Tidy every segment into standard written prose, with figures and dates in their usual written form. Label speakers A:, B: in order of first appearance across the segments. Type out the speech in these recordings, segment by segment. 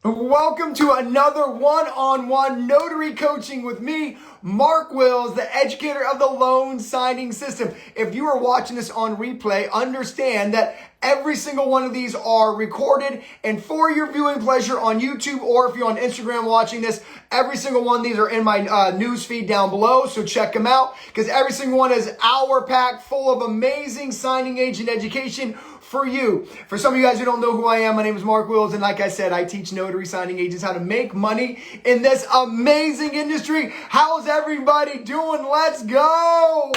A: Welcome to another one-on-one notary coaching with me, Mark Wills, the educator of the loan signing system. If you are watching this on replay, understand that every single one of these are recorded and for your viewing pleasure on YouTube, or if you're on Instagram watching this, every single one of these are in my news feed down below, so check them out because every single one is hour-packed full of amazing signing agent education for you. For some of you guys who don't know who I am, my name is Mark Wills, and like I said, I teach notary signing agents how to make money in this amazing industry. How's everybody doing? Let's go!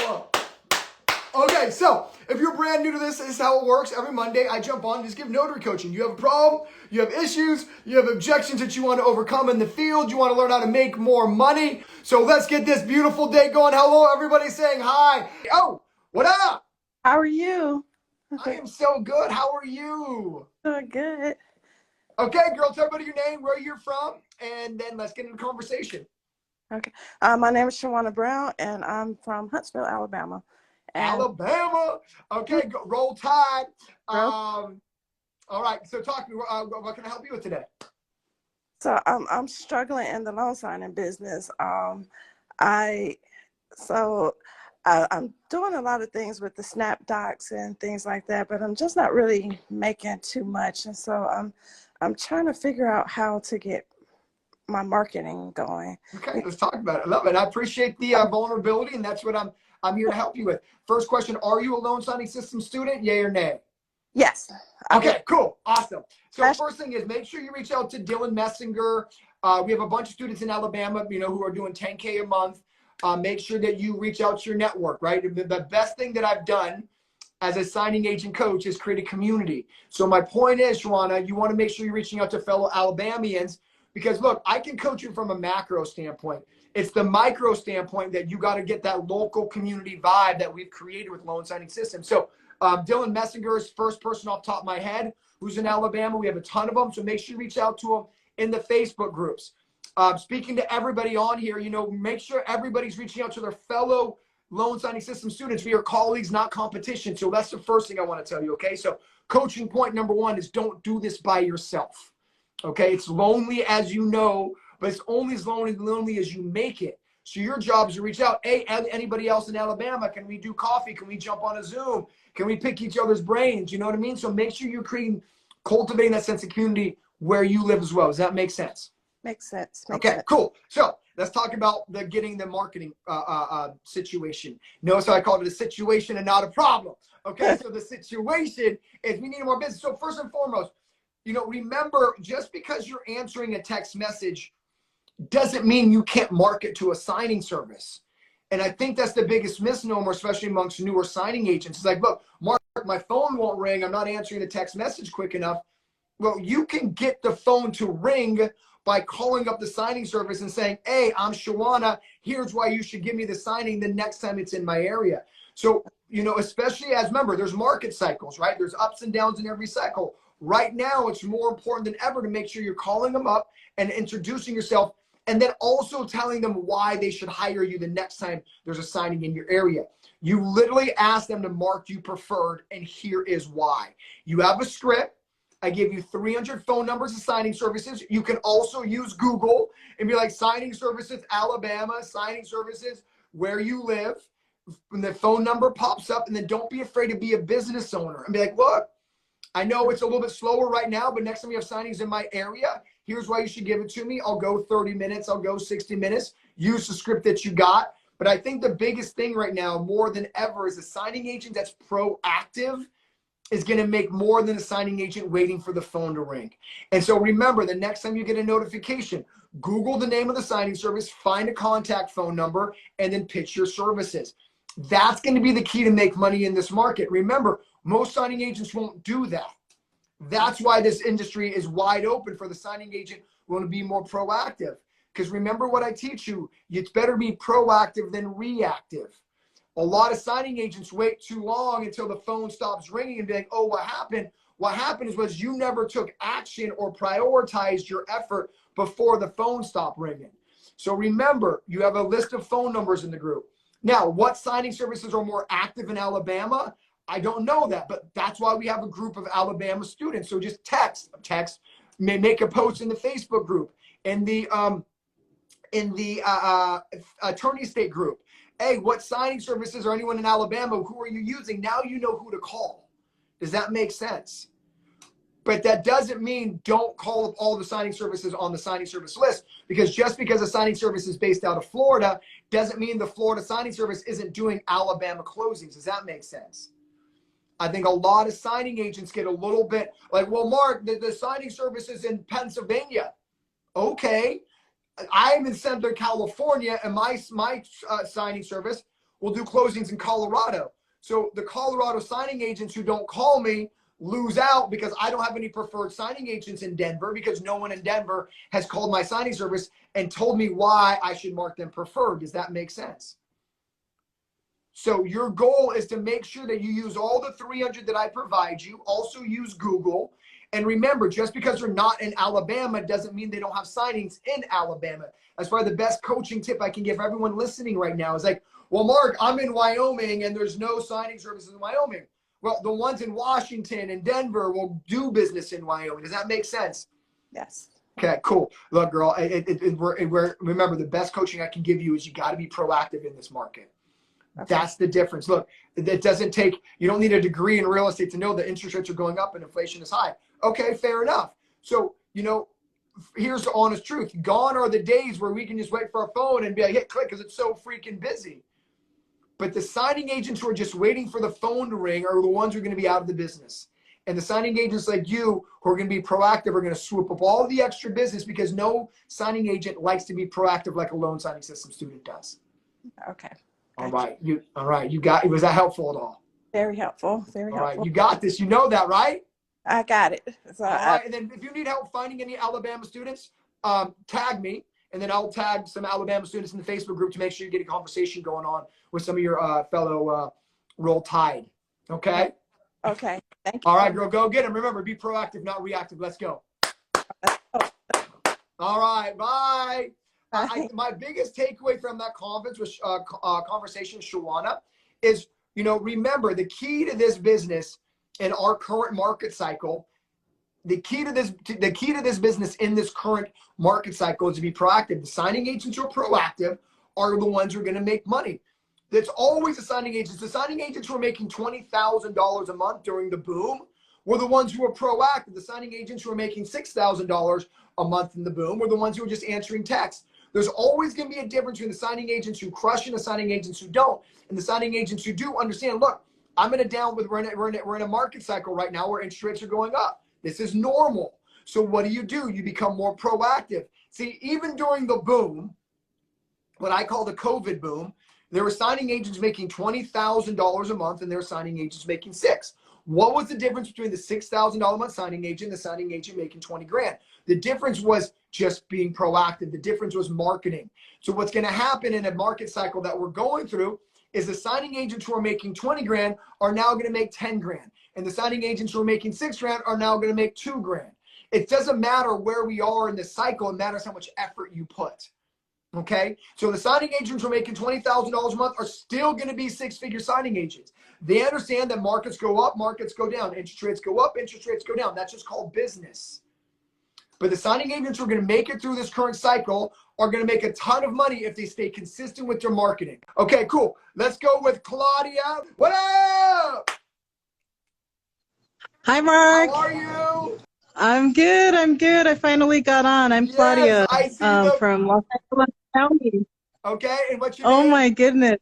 A: Okay, so if you're brand new to this is how it works. Every Monday, I jump on and just give notary coaching. You have a problem, you have issues, you have objections that you want to overcome in the field, you want to learn how to make more money. So let's get this beautiful day going. Hello, everybody saying hi. Oh, what up?
B: How are you?
A: I am so good. How are you?
B: Good.
A: Okay, girl, tell everybody your name, where you're from, and then let's get into the conversation.
B: Okay. My name is Shawana Brown, and I'm from Huntsville, Alabama. And
A: Alabama. Okay, roll Tide.
B: Bro,
A: All right, so talk to me. What can I help you with today?
B: so I'm struggling in the loan signing business. I so I'm doing a lot of things with the Snap Docs and things like that, but I'm just not really making too much. And so I'm trying to figure out how to get my marketing going.
A: Okay, let's talk about it. I love it. I appreciate the vulnerability, and that's what I'm here to help you with. First question: are you a loan signing system student? Yay or nay?
B: Yes.
A: Okay, cool, awesome. So first thing is make sure you reach out to Dylan Messinger. We have a bunch of students in Alabama, who are doing 10K a month. Make sure that you reach out to your network, right? The best thing that I've done as a signing agent coach is create a community. So my point is, Shawana, you want to make sure you're reaching out to fellow Alabamians because look, I can coach you from a macro standpoint. It's the micro standpoint that you got to get that local community vibe that we've created with loan signing systems. So Dylan Messinger is first person off the top of my head who's in Alabama. We have a ton of them. So make sure you reach out to them in the Facebook groups. Speaking to everybody on here, make sure everybody's reaching out to their fellow loan signing system students. We are colleagues, not competition. So that's the first thing I want to tell you, okay? So coaching point number one is don't do this by yourself, okay? It's lonely as you know, but it's only as lonely as you make it. So your job is to reach out. Hey, anybody else in Alabama, can we do coffee? Can we jump on a Zoom? Can we pick each other's brains? You know what I mean? So make sure you're cultivating that sense of community where you live as well. Does that make sense?
B: Makes sense.
A: Okay, cool. So let's talk about getting the marketing situation. Notice how I called it a situation and not a problem. Okay, so the situation is we need more business. So first and foremost, remember, just because you're answering a text message doesn't mean you can't market to a signing service. And I think that's the biggest misnomer, especially amongst newer signing agents. It's like, look, Mark, my phone won't ring. I'm not answering the text message quick enough. Well, you can get the phone to ring by calling up the signing service and saying, hey, I'm Shawana. Here's why you should give me the signing the next time it's in my area. So, especially as, remember, there's market cycles, right? There's ups and downs in every cycle. Right now, it's more important than ever to make sure you're calling them up and introducing yourself and then also telling them why they should hire you the next time there's a signing in your area. You literally ask them to mark you preferred, and here is why. You have a script. I give you 300 phone numbers of signing services. You can also use Google and be like, signing services, Alabama, signing services, where you live. When the phone number pops up, and then don't be afraid to be a business owner and be like, look, I know it's a little bit slower right now, but next time we have signings in my area, here's why you should give it to me. I'll go 30 minutes. I'll go 60 minutes. Use the script that you got. But I think the biggest thing right now, more than ever, is a signing agent that's proactive is going to make more than a signing agent waiting for the phone to ring. And so remember, the next time you get a notification, Google the name of the signing service, find a contact phone number, and then pitch your services. That's going to be the key to make money in this market. Remember, most signing agents won't do that. That's why this industry is wide open for the signing agent who want to be more proactive. Because remember what I teach you, it's better be proactive than reactive. A lot of signing agents wait too long until the phone stops ringing and be like, oh, what happened? What happened was you never took action or prioritized your effort before the phone stopped ringing. So remember, you have a list of phone numbers in the group. Now, what signing services are more active in Alabama? I don't know that, but that's why we have a group of Alabama students. So just text make a post in the Facebook group, in the attorney state group. Hey, what signing services or anyone in Alabama, who are you using? Now you know who to call. Does that make sense? But that doesn't mean don't call up all the signing services on the signing service list, because just because a signing service is based out of Florida doesn't mean the Florida signing service isn't doing Alabama closings. Does that make sense? I think a lot of signing agents get a little bit like, well, Mark, the signing service is in Pennsylvania. Okay. I'm in Southern California, and my signing service will do closings in Colorado. So the Colorado signing agents who don't call me lose out because I don't have any preferred signing agents in Denver, because no one in Denver has called my signing service and told me why I should mark them preferred. Does that make sense? So your goal is to make sure that you use all the 300 that I provide you. Also use Google. And remember, just because they're not in Alabama doesn't mean they don't have signings in Alabama. That's probably the best coaching tip I can give everyone listening right now is like, well, Mark, I'm in Wyoming and there's no signing services in Wyoming. Well, the ones in Washington and Denver will do business in Wyoming. Does that make sense?
B: Yes.
A: Okay, cool. Look, girl, remember, the best coaching I can give you is you got to be proactive in this market. Okay. That's the difference. Look, it doesn't take, you don't need a degree in real estate to know that interest rates are going up and inflation is high. Okay, fair enough. So, here's the honest truth. Gone are the days where we can just wait for our phone and be like, hit click because it's so freaking busy. But the signing agents who are just waiting for the phone to ring are the ones who are going to be out of the business. And the signing agents like you who are going to be proactive are going to swoop up all the extra business, because no signing agent likes to be proactive like a loan signing system student does.
B: Okay.
A: All right. You got it. Was that helpful at all?
B: Very helpful. Very helpful.
A: All right. You got this. You know that, right?
B: I got it. So
A: all right. And then if you need help finding any Alabama students, tag me. And then I'll tag some Alabama students in the Facebook group to make sure you get a conversation going on with some of your fellow Roll Tide. Okay?
B: Okay. Thank you.
A: All right, girl. Go get them. Remember, be proactive, not reactive. Let's go. All right. Bye. My biggest takeaway from that conference was conversation with Shawana is, remember, the key to this business in our current market cycle, the key to this business in this current market cycle is to be proactive. The signing agents who are proactive are the ones who are going to make money. That's always the signing agents. The signing agents who are making $20,000 a month during the boom were the ones who were proactive. The signing agents who are making $6,000 a month in the boom were the ones who were just answering texts. There's always going to be a difference between the signing agents who crush and the signing agents who don't. And the signing agents who do understand, look, we're in a market cycle right now where interest rates are going up. This is normal. So what do? You become more proactive. See, even during the boom, what I call the COVID boom, there were signing agents making $20,000 a month and there were signing agents making $6,000. What was the difference between the $6,000 a month signing agent and the signing agent making 20 grand? The difference was just being proactive. The difference was marketing. So what's going to happen in a market cycle that we're going through is the signing agents who are making 20 grand are now going to make 10 grand. And the signing agents who are making 6 grand are now going to make 2 grand. It doesn't matter where we are in the cycle. It matters how much effort you put. Okay? So the signing agents who are making $20,000 a month are still going to be 6-figure signing agents. They understand that markets go up, markets go down. Interest rates go up, interest rates go down. That's just called business. But the signing agents who are going to make it through this current cycle are going to make a ton of money if they stay consistent with their marketing. Okay, cool. Let's go with Claudia. What up?
C: Hi, Mark.
A: How are you?
C: I'm good. I finally got on. I'm Claudia from Los Angeles County.
A: Okay, and what's your name?
C: Oh, my goodness.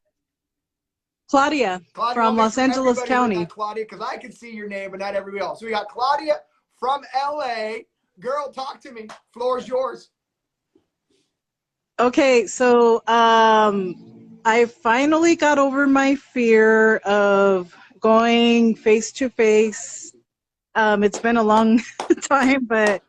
C: Claudia from Los Angeles County.
A: Claudia, because I can see your name, but not everybody else. So we got Claudia from LA. Girl, talk to me. Floor is yours.
C: Okay, so I finally got over my fear of going face to face. It's been a long time, but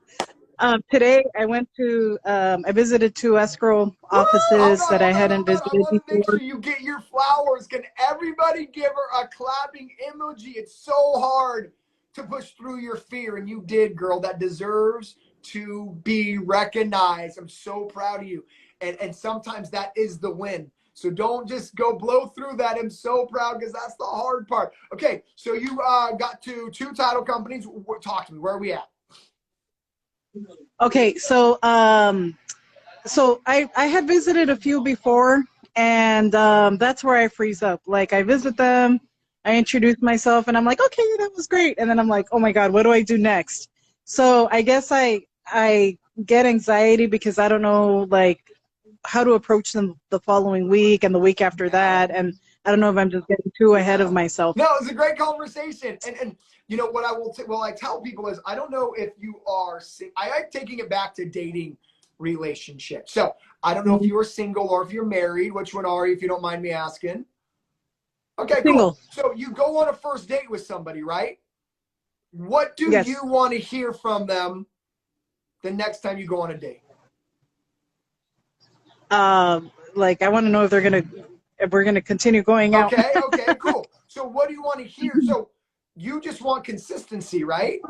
C: today I went to I visited 2 escrow offices that I hadn't visited before. I want to make
A: sure you get your flowers. Can everybody give her a clapping emoji? It's so hard to push through your fear, and you did, girl. That deserves to be recognized. I'm so proud of you. And sometimes that is the win. So don't just go blow through that. I'm so proud, because that's the hard part. Okay, so you got to 2 title companies. Talk to me. Where are we at?
C: Okay, so I had visited a few before, and that's where I freeze up. Like I visit them, I introduce myself, and I'm like, okay, that was great, and then I'm like, oh my God, what do I do next? So I guess I get anxiety because I don't know like how to approach them the following week and the week after
A: Yeah.
C: that, and I don't know if I'm just getting too ahead of
A: Yeah.
C: myself.
A: No, it's a great conversation. And you know what I will I tell people is I don't know if you are I like taking it back to dating relationships. So I don't know if
C: Mhm.
A: you're single or if you're married. Which one are you, if you don't mind me asking? Okay, cool.
C: Single.
A: So you go on a first date with somebody, right? What do you
C: Yes.
A: want to hear from them the next time you go on a date?
C: Like I want to know if we're gonna continue going out.
A: Okay, okay, cool. So what do you want to hear? So you just want consistency, right?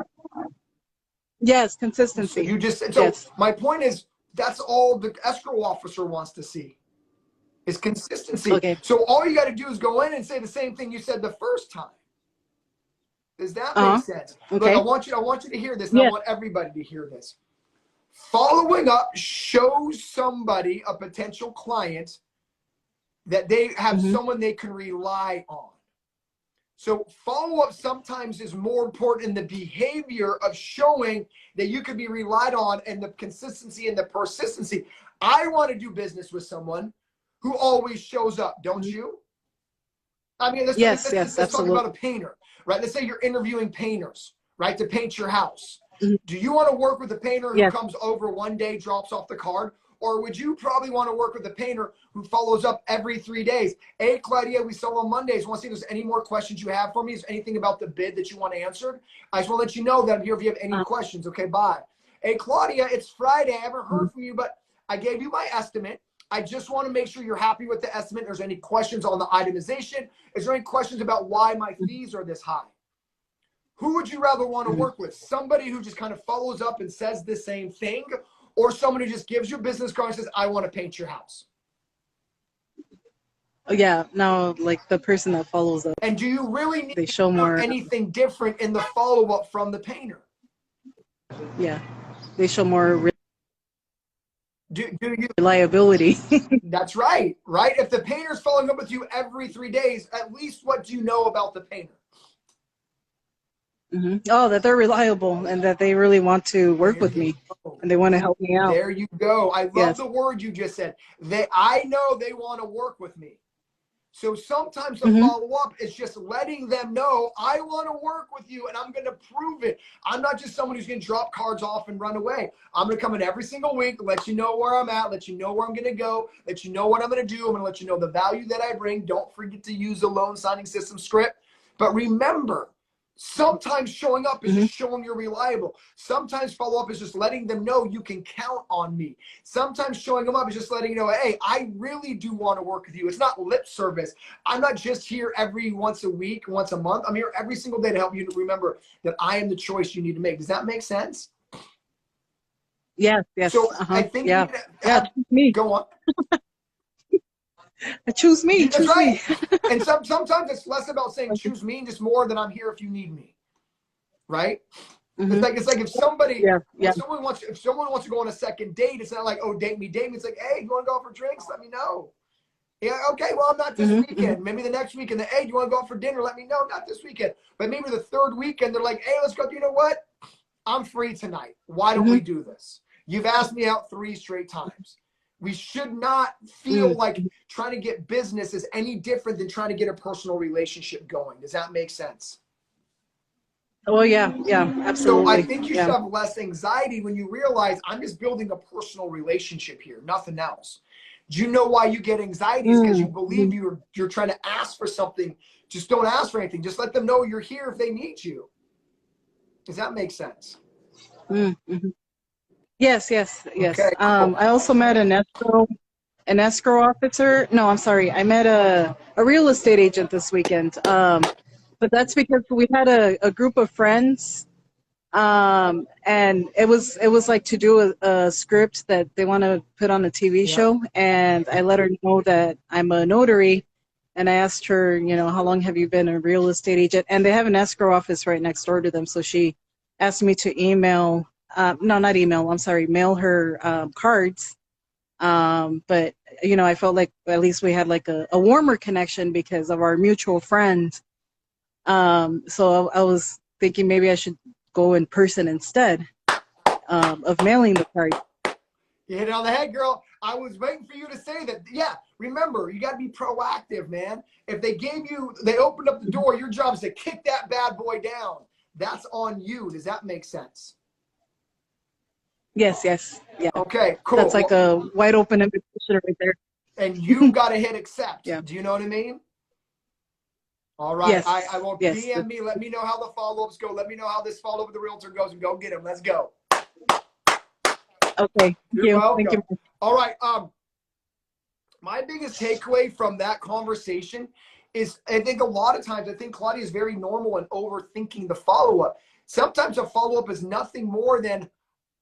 C: Yes,
A: So
C: consistency.
A: you just so
C: Yes.
A: my point is that's all the escrow officer wants to see is consistency.
C: Okay.
A: So all you got to do is go in and say the same thing you said the first time. Does that make
C: Uh-huh.
A: sense? Look,
C: Okay.
A: I want you to hear this, and I
C: Yes.
A: want everybody to hear this. Following up shows somebody, a potential client, that they have
C: Mm-hmm.
A: someone they can rely on. So follow-up sometimes is more important in the behavior of showing that you can be relied on and the consistency and the persistency. I want to do business with someone who always shows up, don't you? I mean,
C: Yes, yes,
A: let's talk about a
C: absolutely.
A: painter, right? Let's say you're interviewing painters, right, to paint your house.
C: Mhm.
A: Do you want to work with a painter who
C: Yes.
A: comes over one day, drops off the card? Or would you probably want to work with a painter who follows up every 3 days? Hey, Claudia, we sell on Mondays. Want to see if there's any more questions you have for me? Is there anything about the bid that you want answered? I just want to let you know that I'm here if you have any
C: Uh,
A: questions. Okay, bye. Hey, Claudia, it's Friday. I haven't
C: mhm.
A: heard from you, but I gave you my estimate. I just want to make sure you're happy with the estimate. If there's any questions on the itemization? Is there any questions about why my fees are this high? Who would you rather want to
C: Mhm.
A: work with? Somebody who just kind of follows up and says the same thing, or someone who just gives you a business card and says, I want to paint your house?
C: Oh, yeah. No, like the person that follows up,
A: And do you really need
C: they
A: to
C: show
A: hear
C: more.
A: anything different in the follow-up from the painter?
C: Yeah, they show more
A: Do you?
C: reliability.
A: That's right, right? If the painter's following up with you every 3 days, at least what do you know about the painter?
C: Hmm. Oh, that they're reliable and that they really want to work
A: There
C: with
A: you
C: me
A: go.
C: and they want to help me out.
A: There you go. I love
C: Yes.
A: the word you just said. I know they want to work with me. So sometimes the
C: Hmm.
A: follow-up is just letting them know, I want to work with you and I'm going to prove it. I'm not just someone who's going to drop cards off and run away. I'm going to come in every single week, let you know where I'm at, let you know where I'm going to go, let you know what I'm going to do. I'm going to let you know the value that I bring. Don't forget to use the loan signing system script. But remember, sometimes showing up is
C: Hmm.
A: just showing you're reliable. Sometimes follow-up is just letting them know you can count on me. Sometimes showing them up is just letting you know, hey, I really do want to work with you. It's not lip service. I'm not just here every once a week, once a month. I'm here every single day to help you to remember that I am the choice you need to make. Does that make sense?
C: Yes, yes.
A: So I
C: Uh-huh.
A: think you
C: Yeah.
A: need to
C: Yeah,
A: have,
C: choose me.
A: go on.
C: Choose me.
A: That's
C: Choose
A: right.
C: me.
A: And sometimes it's less about saying choose me and just more than I'm here if you need me. Right?
C: Hmm.
A: It's like
C: Yeah, yeah.
A: if someone wants to go on a second date, it's not like, oh, date me, date me. It's like, hey, you want to go out for drinks? Let me know. Yeah, okay, well, I'm not this
C: Hmm. Hmm.
A: weekend. Maybe the next weekend. Hey, do you want to go out for dinner? Let me know. Not this weekend. But maybe the third weekend, they're like, hey, let's go. You know what? I'm free tonight. Why don't
C: Hmm.
A: we do this? You've asked me out 3 straight times. We should not feel
C: Hmm.
A: like trying to get business is any different than trying to get a personal relationship going. Does that make sense?
C: Oh, yeah, yeah,
A: So I
C: absolutely.
A: think you should
C: Yeah.
A: have less anxiety when you realize I'm just building a personal relationship here, nothing else. Do you know why you get anxiety? Is because you believe
C: Mm-hmm.
A: you're trying to ask for something. Just don't ask for anything. Just let them know you're here if they need you. Does that make sense?
C: Mm-hmm. Yes, yes,
A: Okay,
C: yes.
A: cool.
C: I also met an escrow officer. No, I'm sorry. I met a real estate agent this weekend. But that's because we had a group of friends. And it was like to do a script that they want to put on a TV
A: Yeah.
C: show. And I let her know that I'm a notary. And I asked her, how long have you been a real estate agent? And they have an escrow office right next door to them. So she asked me to email no, not email, I'm sorry, mail her cards. But, you know, I felt like at least we had like a warmer connection because of our mutual friends. So I was thinking maybe I should go in person instead of mailing the card.
A: You hit it on the head, girl. I was waiting for you to say that. Yeah, remember, you got to be proactive, man. If they opened up the door, your job is to kick that bad boy down. That's on you. Does that make sense?
C: Yes, yeah.
A: Okay, cool.
C: That's like a wide open invitation right there.
A: And you got to hit accept.
C: Yeah.
A: Do you know what I mean? All right.
C: Yes.
A: I will DM me. Let me know how the follow-ups go. Let me know how this follow-up with the realtor goes, and go get him. Let's go.
C: Okay.
A: You're welcome.
C: Thank you.
A: All right. My biggest takeaway from that conversation is, I think a lot of times, I think Claudia is very normal in overthinking the follow-up. Sometimes a follow-up is nothing more than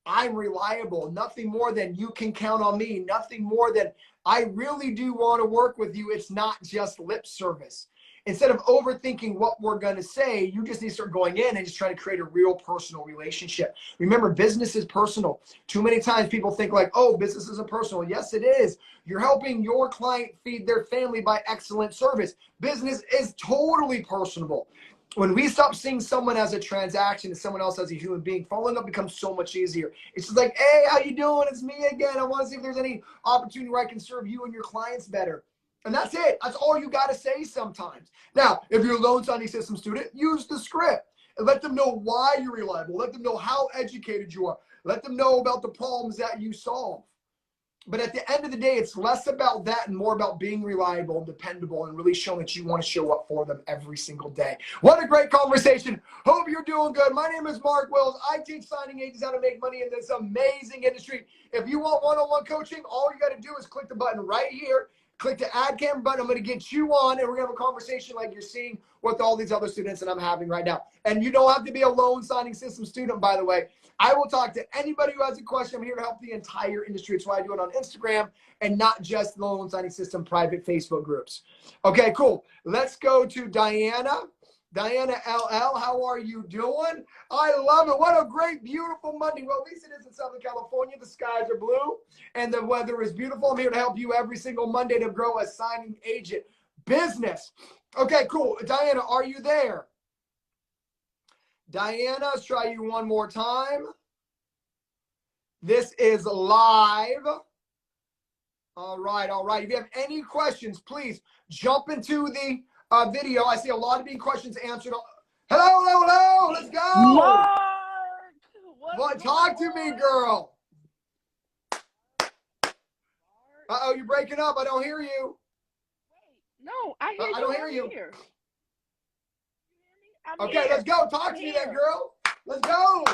A: I'm reliable, nothing more than you can count on me, nothing more than I really do want to work with you. It's not just lip service. Instead of overthinking what we're going to say, you just need to start going in and just trying to create a real personal relationship. Remember, business is personal. Too many times people think like, oh, business isn't personal. Yes, it is. You're helping your client feed their family by excellent service. Business is totally personable. When we stop seeing someone as a transaction and someone else as a human being, following up becomes so much easier. It's just like, hey, how you doing? It's me again. I want to see if there's any opportunity where I can serve you and your clients better. And that's it. That's all you got to say sometimes. Now, if you're a loan signing system student, use the script and let them know why you're reliable. Let them know how educated you are. Let them know about the problems that you solve. But at the end of the day, it's less about that and more about being reliable and dependable and really showing that you want to show up for them every single day. What a great conversation. Hope you're doing good. My name is Mark Wills. I teach signing agents how to make money in this amazing industry. If you want one-on-one coaching, all you got to do is click the button right here. Click the add camera button. I'm going to get you on, and we're going to have a conversation like you're seeing with all these other students that I'm having right now. And you don't have to be a loan signing system student, by the way. I will talk to anybody who has a question. I'm here to help the entire industry. That's why I do it on Instagram and not just loan signing system private Facebook groups. Okay, cool. Let's go to Diana. Diana LL, how are you doing? I love it. What a great, beautiful Monday. Well, at least it is in Southern California. The skies are blue and the weather is beautiful. I'm here to help you every single Monday to grow a signing agent business. Okay, cool. Diana, are you there? Diana, let's try you one more time. This is live. All right, all right. If you have any questions, please jump into the video. I see a lot of being questions answered. Hello, hello, hello. Let's go.
D: Mark,
A: What? Talk to me, girl. Uh-oh, you're breaking up. I don't hear you.
D: No, I hear you.
A: I don't hear you.
D: Here.
A: Okay, let's go. Talk to me then, girl. Let's go.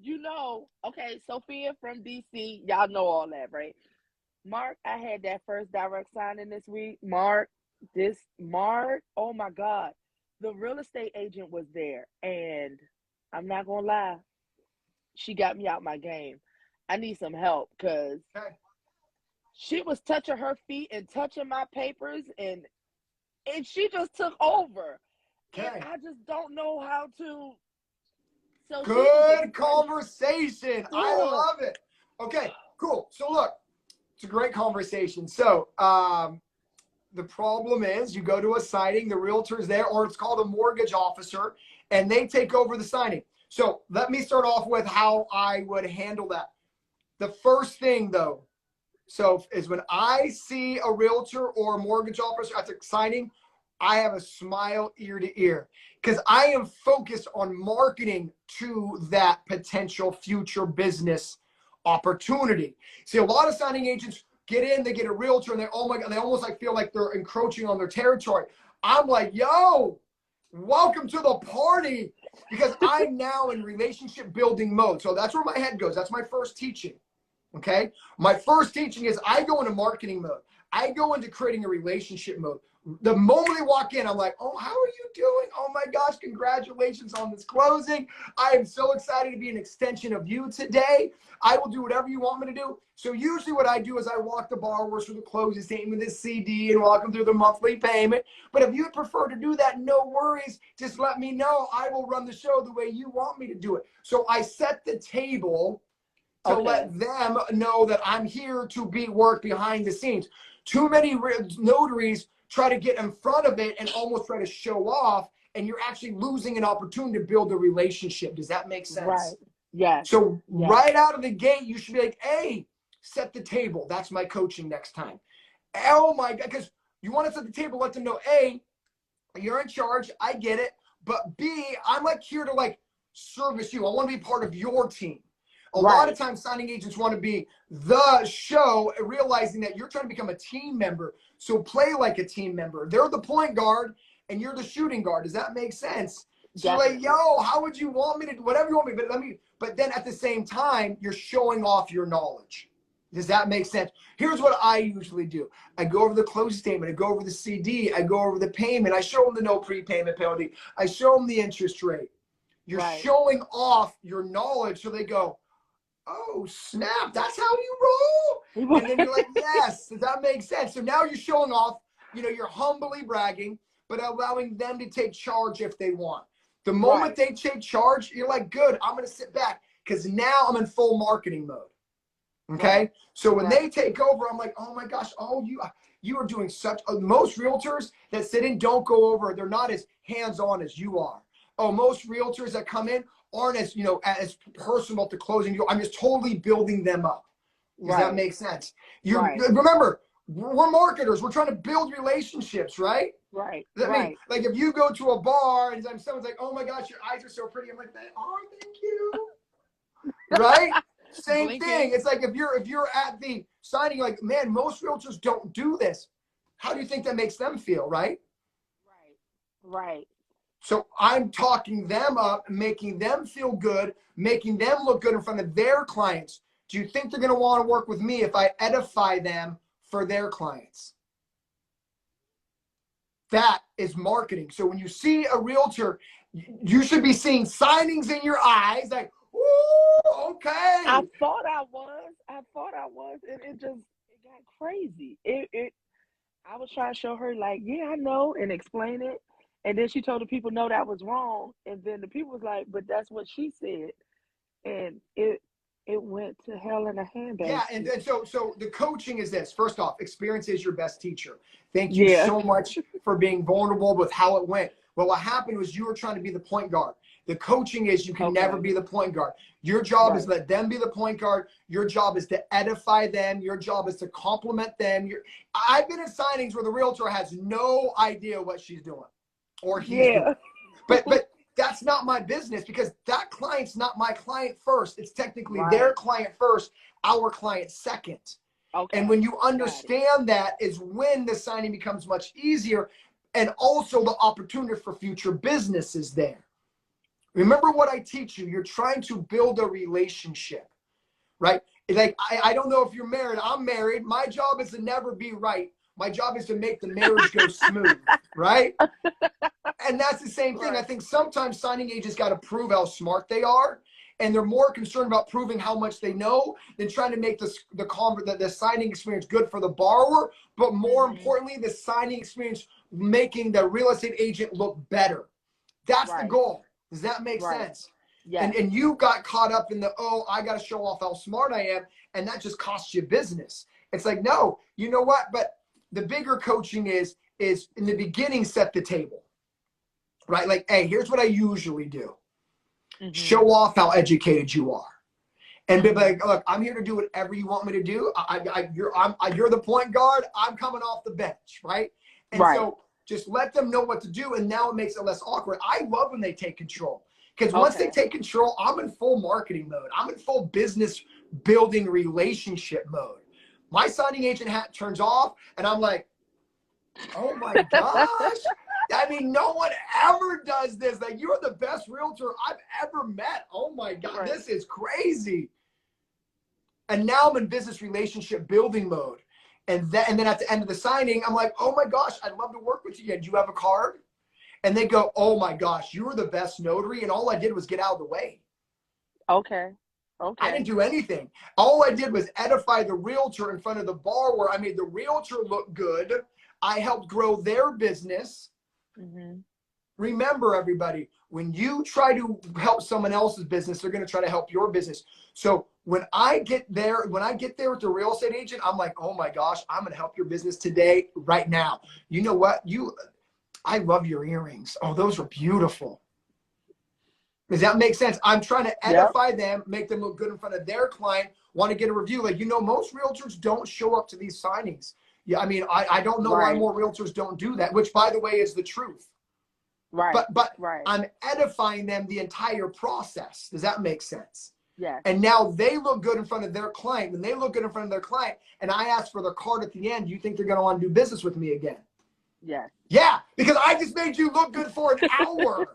D: You know, okay, Sophia from DC, y'all know all that, right? Mark, I had that first direct signing this week. Mark, oh my God. The real estate agent was there, and I'm not gonna lie, she got me out my game. I need some help because she was touching her feet and touching my papers, and she just took over. And I just don't know how to. So
A: good conversation. I love it. Okay, cool. So look, it's a great conversation. So the problem is you go to a signing, the realtor's there, or it's called a mortgage officer, and they take over the signing. So let me start off with how I would handle that. The first thing though, is when I see a realtor or a mortgage officer at the signing, I have a smile ear to ear because I am focused on marketing to that potential future business opportunity. See, a lot of signing agents get in, they get a realtor, and they, oh my God, they almost like feel like they're encroaching on their territory. I'm like, yo, welcome to the party, because I'm now in relationship building mode. So that's where my head goes. That's my first teaching. Okay. My first teaching is I go into marketing mode. I go into creating a relationship mode. The moment they walk in, I'm like, oh, how are you doing? Oh my gosh, congratulations on this closing. I am so excited to be an extension of you today. I will do whatever you want me to do. So usually what I do is I walk the borrowers through the closing statement, the CD, and walk them through the monthly payment. But if you prefer to do that, no worries. Just let me know. I will run the show the way you want me to do it. So I set the table to let them know that I'm here to be work behind the scenes. Too many notaries try to get in front of it and almost try to show off, and you're actually losing an opportunity to build a relationship. Does that make sense?
D: Right. Yes.
A: So
D: Yes.
A: right out of the gate, you should be like, hey, set the table. That's my coaching next time. Oh my God, because you want to set the table, let them know, A, you're in charge, I get it. But B, I'm like here to like service you. I want to be part of your team. A lot of times signing agents want to be the show, realizing that you're trying to become a team member. So play like a team member. They're the point guard and you're the shooting guard. Does that make sense? So like, yo, how would you want me to do whatever you want me, but then at the same time, you're showing off your knowledge. Does that make sense? Here's what I usually do. I go over the closing statement. I go over the CD. I go over the payment. I show them the no prepayment penalty. I show them the interest rate. You're showing off your knowledge so they go, oh, snap, that's how you roll? And then you're like, yes, does that make sense? So now you're showing off, you're humbly bragging, but allowing them to take charge if they want. The moment they take charge, you're like, good, I'm going to sit back because now I'm in full marketing mode. Okay? So when they take over, I'm like, oh my gosh, you are doing most realtors that sit in don't go over, they're not as hands-on as you are. Oh, most realtors that come in aren't as, as personal to closing. I'm just totally building them up. Does that make sense? Remember, we're marketers. We're trying to build relationships, right?
D: Right.
A: I mean, like if you go to a bar and someone's like, oh my gosh, your eyes are so pretty. I'm like, oh, thank you. Right? Same thing. It's like if you're at the signing, like, man, most realtors don't do this. How do you think that makes them feel, right?
D: Right.
A: So I'm talking them up, making them feel good, making them look good in front of their clients. Do you think they're going to want to work with me if I edify them for their clients? That is marketing. So when you see a realtor, you should be seeing signings in your eyes like, ooh, okay.
D: I thought I was, and it got crazy. I was trying to show her like, yeah, I know, and explain it. And then she told the people, no, that was wrong. And then the people was like, but that's what she said. And it went to hell in a handbasket.
A: Yeah, and so the coaching is this. First off, experience is your best teacher. Thank you so much for being vulnerable with how it went. Well, what happened was you were trying to be the point guard. The coaching is you can never be the point guard. Your job is let them be the point guard. Your job is to edify them. Your job is to compliment them. I've been in signings where the realtor has no idea what she's doing. Or he's doing. But that's not my business because that client's not my client first. It's technically their client first, our client second. Okay. And when you understand that is when the signing becomes much easier and also the opportunity for future business is there. Remember what I teach you. You're trying to build a relationship, right? Like, I don't know if you're married. I'm married. My job is to never be right. My job is to make the marriage go smooth, right? And that's the same thing. I think sometimes signing agents got to prove how smart they are, and they're more concerned about proving how much they know than trying to make the signing experience good for the borrower, but more importantly, the signing experience making the real estate agent look better. That's the goal. Does that make sense? Yeah. And you got caught up in the, I got to show off how smart I am, and that just costs you business. It's like, no, you know what? But the bigger coaching is in the beginning, set the table, right? Like, hey, here's what I usually do. Show off how educated you are. And be like, look, I'm here to do whatever you want me to do. You're the point guard. I'm coming off the bench, right? And so just let them know what to do. And now it makes it less awkward. I love when they take control. Because once they take control, I'm in full marketing mode. I'm in full business building relationship mode. My signing agent hat turns off, and I'm like, oh my gosh. I mean, no one ever does this. Like, you're the best realtor I've ever met. Oh my God, this is crazy. And now I'm in business relationship building mode. And then at the end of the signing, I'm like, oh my gosh, I'd love to work with you. Do you have a card? And they go, oh my gosh, you were the best notary. And all I did was get out of the way.
D: Okay.
A: I didn't do anything. All I did was edify the realtor in front of the borrower. I made the realtor look good. I helped grow their business.
D: Mm-hmm.
A: Remember, everybody, when you try to help someone else's business, they're going to try to help your business. So when I get there with the real estate agent, I'm like, oh my gosh, I'm going to help your business today, right now. You know what? I love your earrings. Oh, those are beautiful. Does that make sense? I'm trying to edify them, make them look good in front of their client, want to get a review. Like, most realtors don't show up to these signings. Yeah, I mean, I don't know why more realtors don't do that, which, by the way, is the truth.
D: Right.
A: But I'm edifying them the entire process. Does that make sense?
D: Yeah.
A: And now they look good in front of their client. When they look good in front of their client, and I ask for their card at the end, do you think they're going to want to do business with me again?
D: Yes.
A: Yeah, because I just made you look good for an hour.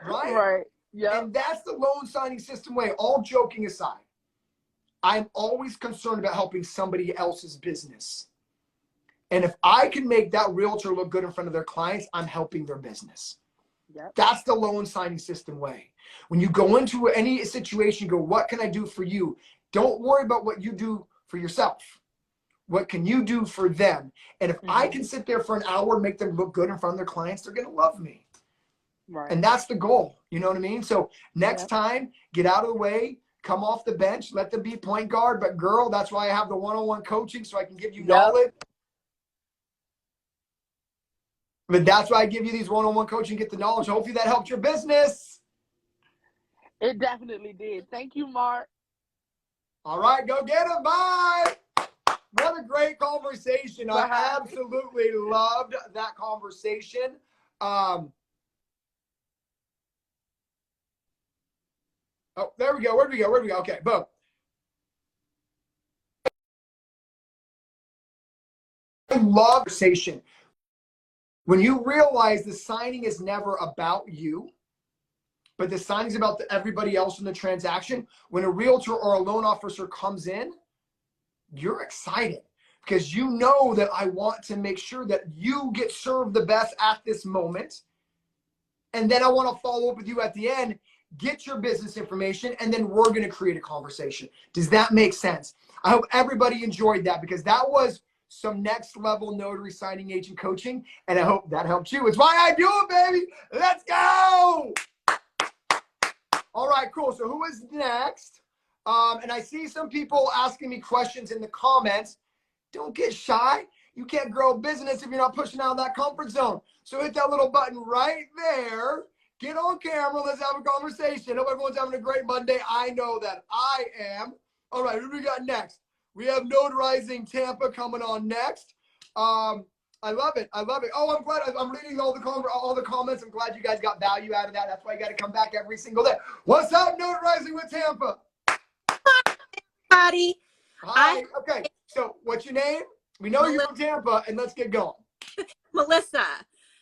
A: Right?
D: Right. Yeah.
A: And that's the loan signing system way. All joking aside, I'm always concerned about helping somebody else's business. And if I can make that realtor look good in front of their clients, I'm helping their business.
D: Yep.
A: That's the loan signing system way. When you go into any situation, go, what can I do for you? Don't worry about what you do for yourself. What can you do for them? And if I can sit there for an hour and make them look good in front of their clients, they're going to love me.
D: Right.
A: And that's the goal. You know what I mean? So next time, get out of the way, come off the bench, let them be point guard. But girl, that's why I have the one-on-one coaching, so I can give you knowledge. But that's why I give you these one-on-one coaching, get the knowledge. Hopefully that helped your business.
D: It definitely did. Thank you, Mark.
A: All right, go get it. Bye. What a great conversation.
D: Bye.
A: I absolutely loved that conversation. Oh, there we go. Where'd we go? Okay, boom. I love conversation. When you realize the signing is never about you, but the signing is about everybody else in the transaction, when a realtor or a loan officer comes in, you're excited because you know that I want to make sure that you get served the best at this moment. And then I want to follow up with you at the end, get your business information, and then we're going to create a conversation. Does that make sense? I hope everybody enjoyed that, because that was some next level notary signing agent coaching. And I hope that helped you. It's why I do it, baby. Let's go. All right, cool. So who is next? And I see some people asking me questions in the comments. Don't get shy. You can't grow a business if you're not pushing out of that comfort zone. So hit that little button right there. Get on camera. Let's have a conversation. Hope everyone's having a great Monday. I know that I am. All right, who do we got next? We have Notarizing Tampa coming on next. I love it. Oh, I'm glad. I'm reading all the comments. I'm glad you guys got value out of that. That's why you got to come back every single day. What's up, Notarizing with Tampa?
E: Everybody.
A: Hi. Okay. So, what's your name? We know you're from Tampa, and let's get going.
E: Melissa.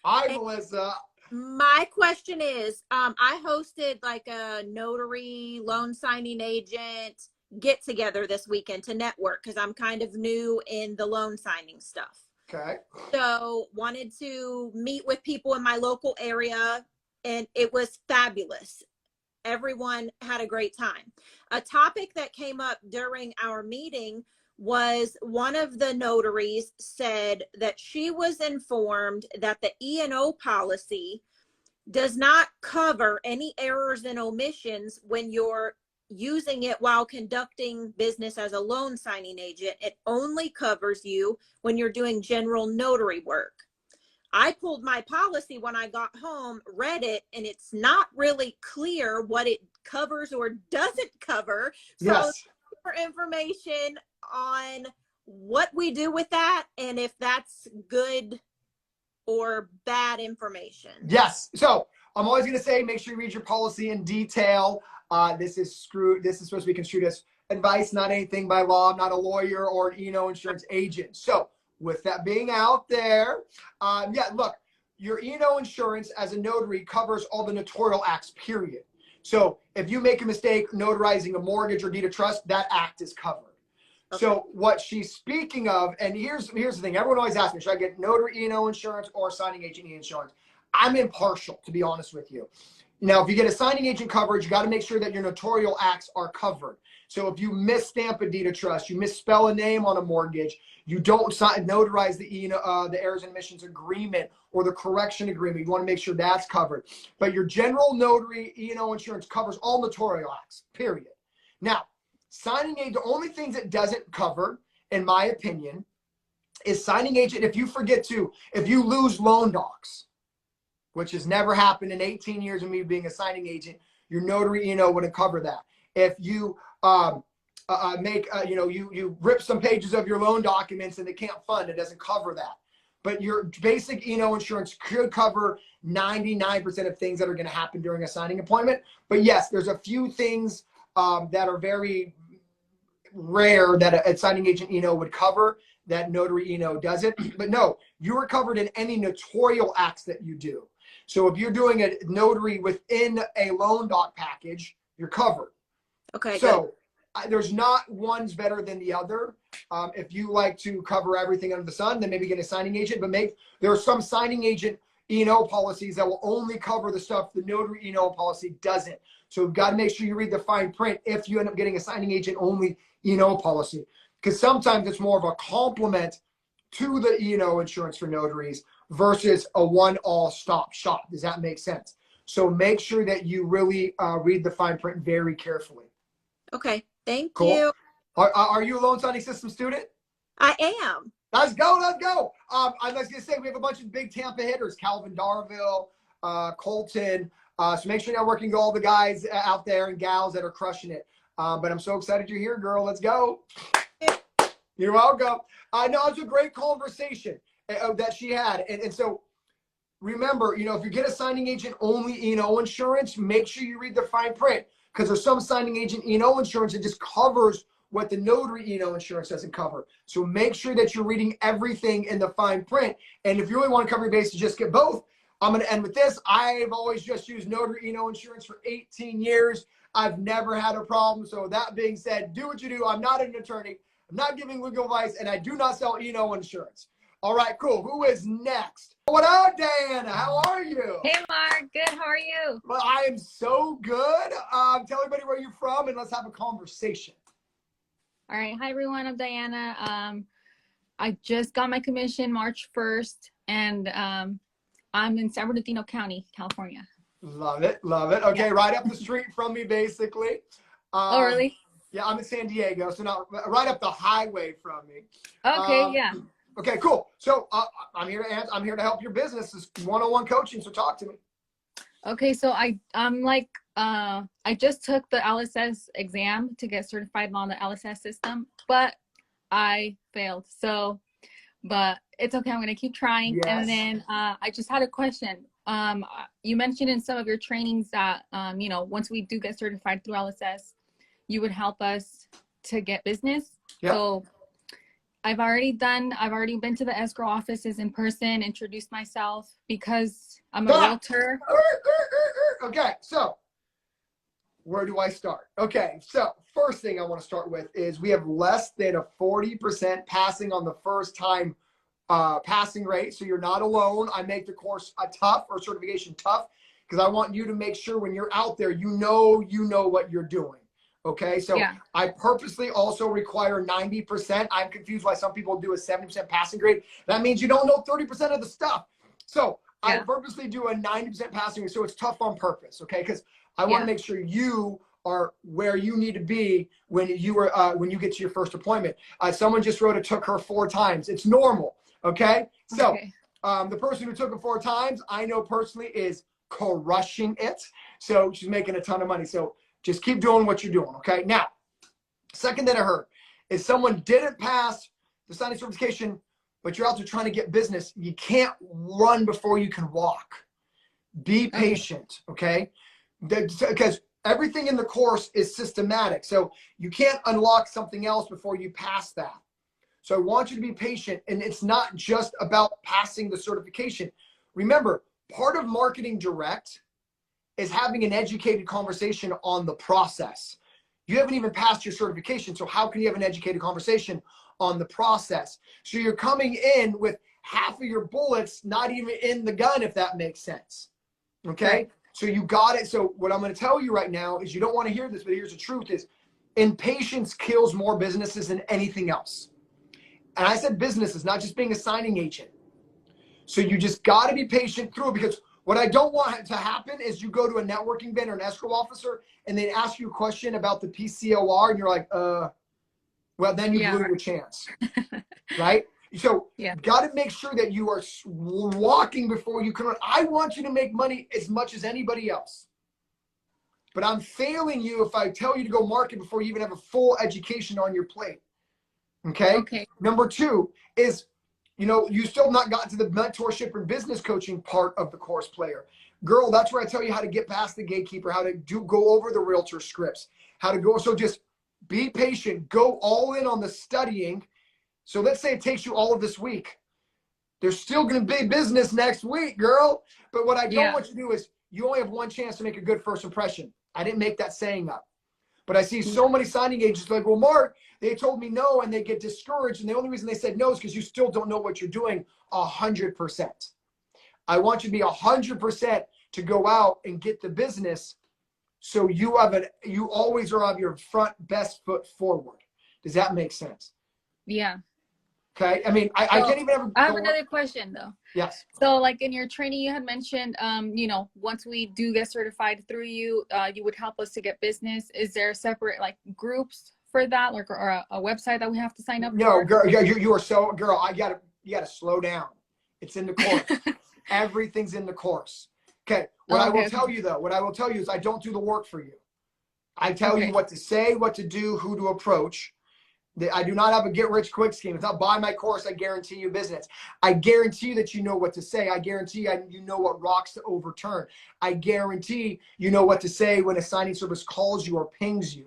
A: Hi, Melissa.
E: My question is, I hosted like a notary loan signing agent get together this weekend to network because I'm kind of new in the loan signing stuff.
A: Okay.
E: So wanted to meet with people in my local area, and it was fabulous. Everyone had a great time. A topic that came up during our meeting was one of the notaries said that she was informed that the E&O policy does not cover any errors and omissions when you're using it while conducting business as a loan signing agent. It only covers you when you're doing general notary work. I pulled my policy when I got home, read it, and it's not really clear what it covers or doesn't cover. So
A: Yes.
E: For information on what we do with that and if that's good or bad information.
A: Yes. So I'm always going to say, make sure you read your policy in detail. This is supposed to be construed as advice, not anything by law. I'm not a lawyer or an E&O insurance agent. So with that being out there, look, your E&O insurance as a notary covers all the notarial acts, period. So if you make a mistake notarizing a mortgage or deed of trust, that act is covered. So what she's speaking of, and here's the thing, everyone always asks me, should I get notary E&O insurance or signing agent insurance? I'm impartial, to be honest with you. Now, if you get a signing agent coverage, you got to make sure that your notarial acts are covered. So if you misstamp a deed of trust, you misspell a name on a mortgage, you don't notarize the errors and omissions agreement or the correction agreement, you want to make sure that's covered. But your general notary E&O insurance covers all notarial acts, period. Now, signing agent, the only things it doesn't cover, in my opinion, is signing agent. If you lose loan docs, which has never happened in 18 years of me being a signing agent, your notary E&O wouldn't cover that. If you you rip some pages of your loan documents and they can't fund, it doesn't cover that. But your basic E&O insurance could cover 99% of things that are going to happen during a signing appointment. But yes, there's a few things that are very rare that a signing agent E&O would cover that notary E&O doesn't. But no, you are covered in any notarial acts that you do. So if you're doing a notary within a loan doc package, you're covered.
E: Okay.
A: So there's not one's better than the other. If you like to cover everything under the sun, then maybe get a signing agent. But there are some signing agent E&O policies that will only cover the stuff the notary E&O policy doesn't. So you've got to make sure you read the fine print if you end up getting a signing agent only E&O policy, because sometimes it's more of a complement to the E&O insurance for notaries versus a one-all-stop shop. Does that make sense? So make sure that you really read the fine print very carefully.
E: Okay. Thank
A: Cool.
E: you.
A: Are you a loan signing system student?
E: I am.
A: Let's go. Let's go. I was going to say, we have a bunch of big Tampa hitters, Calvin Darville, Colton. So make sure you're working with all the guys out there and gals that are crushing it. But I'm so excited you're here, girl. Let's go. You're welcome. I know it's a great conversation that she had. And so remember, if you get a signing agent only E&O insurance, make sure you read the fine print, because there's some signing agent E&O insurance that just covers what the notary E&O insurance doesn't cover. So make sure that you're reading everything in the fine print. And if you really want to cover your bases, just get both. I'm going to end with this. I've always just used notary E&O insurance for 18 years. I've never had a problem. So that being said, do what you do. I'm not an attorney. I'm not giving legal advice, and I do not sell E&O insurance. All right, cool. Who is next? What up, Diana? How are you?
F: Hey, Mark. Good. How are you?
A: Well, I am so good. Tell everybody where you're from, and let's have a conversation.
F: All right. Hi, everyone. I'm Diana. I just got my commission March 1st, and I'm in San Bernardino County, California.
A: Love it. Love it. Okay, yeah. Right up the street from me, basically.
F: Oh, really?
A: Yeah, I'm in San Diego, so not right up the highway from me.
F: Okay, yeah.
A: Okay, cool. So I'm here to help your business. This is one-on-one coaching. So talk to me.
F: Okay, so I'm like I just took the LSS exam to get certified on the LSS system, but I failed. So, but it's okay. I'm gonna keep trying. Yes. And then I just had a question. You mentioned in some of your trainings that once we do get certified through LSS, you would help us to get business. Yep. So I've already been to the escrow offices in person, introduced myself because I'm a realtor.
A: Okay, so where do I start? Okay, so first thing I want to start with is we have less than a 40% passing on the first time passing rate. So you're not alone. I make the course tough, or certification tough, because I want you to make sure when you're out there, you know what you're doing. Okay, so yeah. I purposely also require 90%. I'm confused why some people do a 70% passing grade. That means you don't know 30% of the stuff. So yeah. I purposely do a 90% passing grade, so it's tough on purpose, okay? Because I want to make sure you are where you need to be when you get to your first appointment. Someone just wrote it took her 4 times. It's normal, okay? So the person who took it 4 times, I know personally is crushing it. So she's making a ton of money. So just keep doing what you're doing, okay? Now, second that I heard is someone didn't pass the signing certification, but you're out there trying to get business. You can't run before you can walk. Be patient, okay? Because everything in the course is systematic. So you can't unlock something else before you pass that. So I want you to be patient, and it's not just about passing the certification. Remember, part of marketing direct is having an educated conversation on the process. You haven't even passed your certification. So how can you have an educated conversation on the process? So you're coming in with half of your bullets not even in the gun, if that makes sense. Okay.
F: Right.
A: So you got it. So what I'm going to tell you right now is, you don't want to hear this, but here's the truth is, impatience kills more businesses than anything else. And I said businesses, not just being a signing agent. So you just got to be patient through it, because what I don't want to happen is you go to a networking event or an escrow officer and they ask you a question about the PCOR and you're like, well, then you blew your chance, right? So got to make sure that you are walking before you can run. I want you to make money as much as anybody else, but I'm failing you if I tell you to go market before you even have a full education on your plate. Okay. Number two is, you still not gotten to the mentorship and business coaching part of the course, player. Girl, that's where I tell you how to get past the gatekeeper, how to go over the realtor scripts, how to go. So just be patient, go all in on the studying. So let's say it takes you all of this week. There's still going to be business next week, girl. But what I don't want you to do is, you only have one chance to make a good first impression. I didn't make that saying up. But I see so many signing agents like, well, Mark, they told me no, and they get discouraged. And the only reason they said no is because you still don't know what you're doing 100%. I want you to be 100% to go out and get the business. So you always are on your front best foot forward. Does that make sense?
F: Yeah.
A: Okay. I mean, I can't even ever.
F: I have another question though.
A: Yes.
F: So like in your training, you had mentioned, once we do get certified through you, you would help us to get business. Is there separate like groups for that, like, or a website that we have to sign up for?
A: No, girl, you are so, girl, you gotta slow down. It's in the course. Everything's in the course. Okay. What I will tell you is, I don't do the work for you. I tell you what to say, what to do, who to approach. I do not have a get-rich-quick scheme. It's not buy my course, I guarantee you business. I guarantee that you know what to say. I guarantee you know what rocks to overturn. I guarantee you know what to say when a signing service calls you or pings you.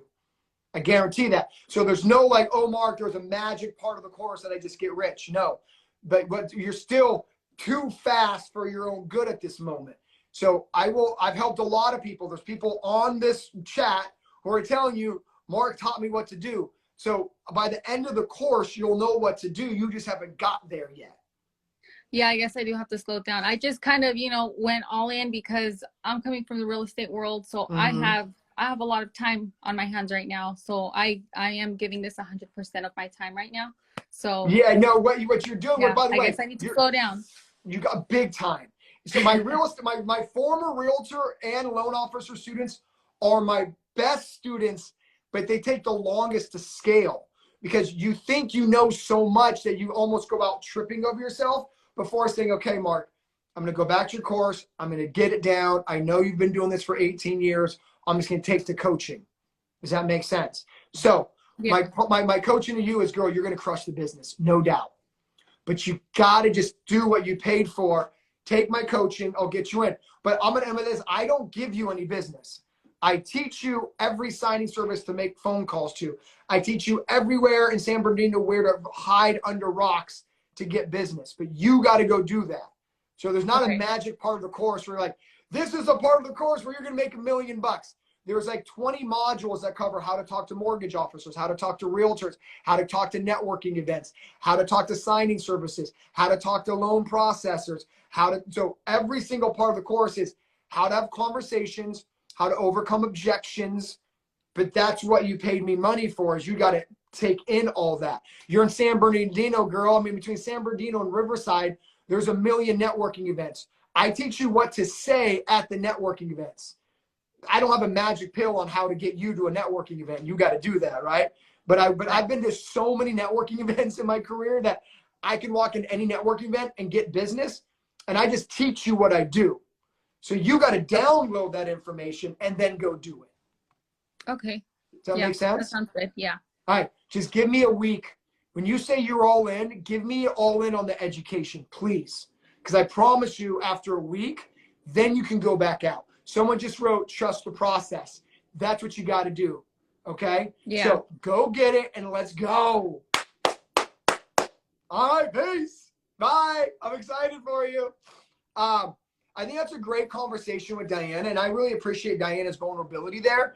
A: I guarantee that. So there's no like, oh, Mark, there's a magic part of the course that I just get rich. No, but you're still too fast for your own good at this moment. So I've helped a lot of people. There's people on this chat who are telling you, Mark taught me what to do. So by the end of the course, you'll know what to do. You just haven't got there yet.
F: Yeah, I guess I do have to slow down. I just kind of, went all in because I'm coming from the real estate world. So I have a lot of time on my hands right now. So I am giving this 100% of my time right now. So
A: yeah, no, what you're doing, by the way,
F: I guess I need to slow down.
A: You got big time. So my real estate, my former realtor and loan officer students are my best students, but they take the longest to scale, because you think you know so much that you almost go out tripping over yourself before saying, okay, Mark, I'm going to go back to your course. I'm going to get it down. I know you've been doing this for 18 years. I'm just going to take the coaching. Does that make sense? So my coaching to you is, girl, you're going to crush the business, no doubt. But you got to just do what you paid for. Take my coaching. I'll get you in. But I'm going to end with this. I don't give you any business. I teach you every signing service to make phone calls to. I teach you everywhere in San Bernardino where to hide under rocks to get business. But you got to go do that. So there's not a magic part of the course where you're like, this is a part of the course where you're going to make $1 million. There's like 20 modules that cover how to talk to mortgage officers, how to talk to realtors, how to talk to networking events, how to talk to signing services, how to talk to loan processors, so every single part of the course is how to have conversations, how to overcome objections. But that's what you paid me money for, is you got to take in all that. You're in San Bernardino, girl. I mean, between San Bernardino and Riverside, there's 1 million networking events. I teach you what to say at the networking events. I don't have a magic pill on how to get you to a networking event. You got to do that, right? But I've been to so many networking events in my career that I can walk in any networking event and get business. And I just teach you what I do. So you got to download that information and then go do it.
F: Okay.
A: Does that make sense?
F: That sounds good. Yeah.
A: All right. Just give me a week. When you say you're all in, give me all in on the education, please. Because I promise you, after a week, then you can go back out. Someone just wrote, trust the process. That's what you got to do. Okay?
F: Yeah.
A: So go get it and let's go. All right. Peace. Bye. I'm excited for you. I think that's a great conversation with Diana, and I really appreciate Diana's vulnerability there.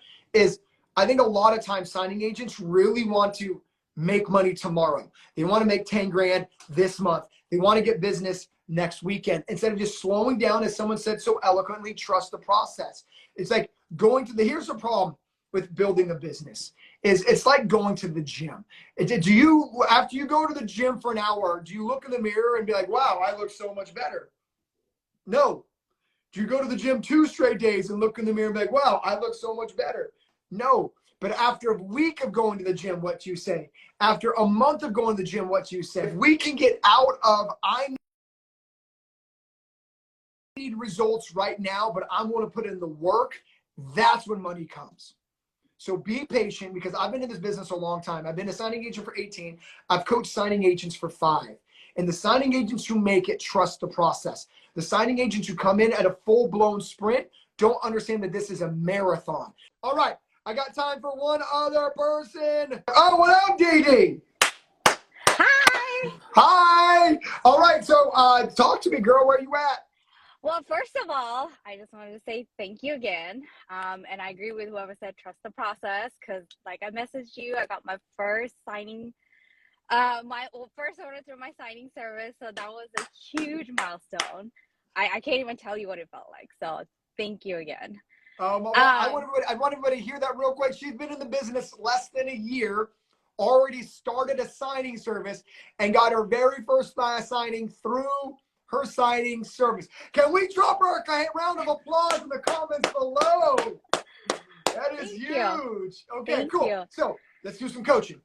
A: I think a lot of times signing agents really want to make money tomorrow. They want to make 10 grand this month. They want to get business next weekend. Instead of just slowing down, as someone said so eloquently, trust the process. It's like going to here's the problem with building a business is it's like going to the gym. Do you, after you go to the gym for an hour, do you look in the mirror and be like, wow, I look so much better? No. Do you go to the gym 2 straight days and look in the mirror and be like, wow, I look so much better? No. But after a week of going to the gym, what do you say? After a month of going to the gym, what do you say? If we can get out of, I need results right now, but I'm going to put in the work, that's when money comes. So be patient, because I've been in this business a long time. I've been a signing agent for 18. I've coached signing agents for 5. And the signing agents who make it trust the process. The signing agents who come in at a full-blown sprint don't understand that this is a marathon. All right, I got time for one other person. Oh, what up, Dee Dee?
G: Hi.
A: Hi. All right, so talk to me, girl. Where you at?
G: Well, first of all, I just wanted to say thank you again. And I agree with whoever said trust the process, because like I messaged you, I got my first signing, my first order through my signing service. So that was a huge milestone. I can't even tell you what it felt like. So thank you again.
A: Well, I want everybody to hear that real quick. She's been in the business less than a year, already started a signing service, and got her very first signing through her signing service. Can we drop her a round of applause in the comments below? That is huge. Okay,
G: Thank
A: cool.
G: you.
A: So let's do some coaching.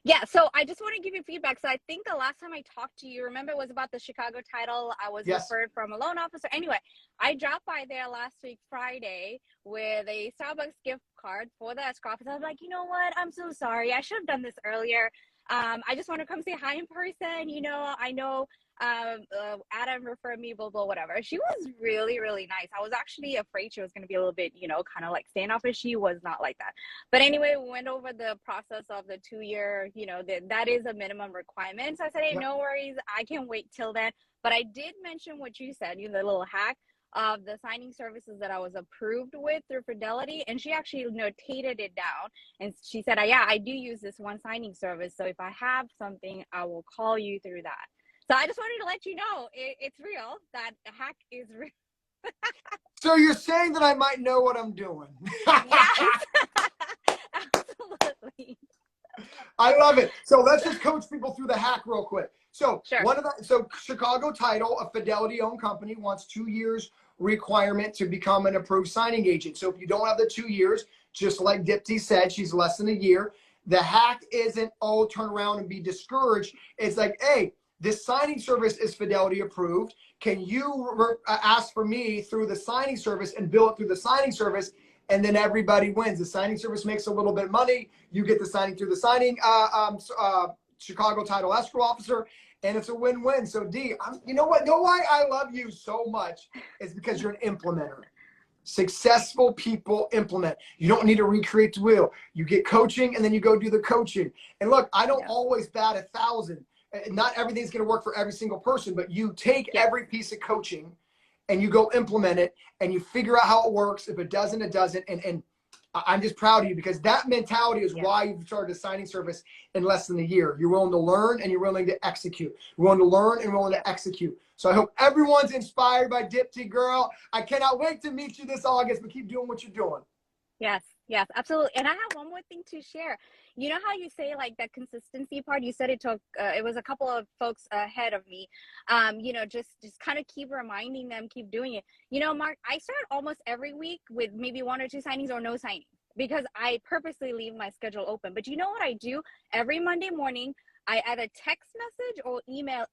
G: Yeah, so I just want to give you feedback. So I think the last time I talked to you, remember, it was about the Chicago title. I was referred from a loan officer. Anyway, I dropped by there last week, Friday, with a Starbucks gift card for the escrow office. I was like, you know what? I'm so sorry. I should have done this earlier. I just want to come say hi in person. You know, I know Adam referred me, blah, blah, whatever. She was really, really nice. I was actually afraid she was going to be a little bit, you know, kind of like standoffish. She was not like that. But anyway, we went over the process of the 2-year, you know, that is a minimum requirement. So I said, hey, no worries. I can wait till then. But I did mention what you said, you know, the little hack of the signing services that I was approved with through Fidelity. And she actually notated it down. And she said, yeah, I do use this one signing service. So if I have something, I will call you through that. So I just wanted to let you know it's real. That hack is real.
A: So you're saying that I might know what I'm doing.
G: Yes. Absolutely.
A: I love it. So let's just coach people through the hack real quick. So
G: sure.
A: So Chicago Title, a Fidelity owned company, wants 2 years requirement to become an approved signing agent. So if you don't have the 2 years, just like Dipti said, she's less than a year. The hack isn't, oh, turn around and be discouraged. It's like, hey, this signing service is Fidelity approved. Can you ask for me through the signing service and bill it through the signing service? And then everybody wins. The signing service makes a little bit of money. You get the signing through the signing Chicago Title escrow officer, and it's a win-win. So D, you know what? Know why I love you so much is because you're an implementer. Successful people implement. You don't need to recreate the wheel. You get coaching, and then you go do the coaching. And look, I don't always bat 1,000. Not everything's going to work for every single person, but you take every piece of coaching and you go implement it and you figure out how it works. If it doesn't, it doesn't. And I'm just proud of you, because that mentality is why you've started a signing service in less than a year. You're willing to learn and you're willing to execute. You're willing to learn and willing to execute. So I hope everyone's inspired by Dipti, girl. I cannot wait to meet you this August, but keep doing what you're doing.
G: Yes, yes, absolutely. And I have one more thing to share. You know how you say like that consistency part? You said it took, it was a couple of folks ahead of me. You know, just kind of keep reminding them, keep doing it. You know, Mark, I start almost every week with maybe 1 or 2 signings or no signings, because I purposely leave my schedule open. But you know what I do? Every Monday morning, I either text message or email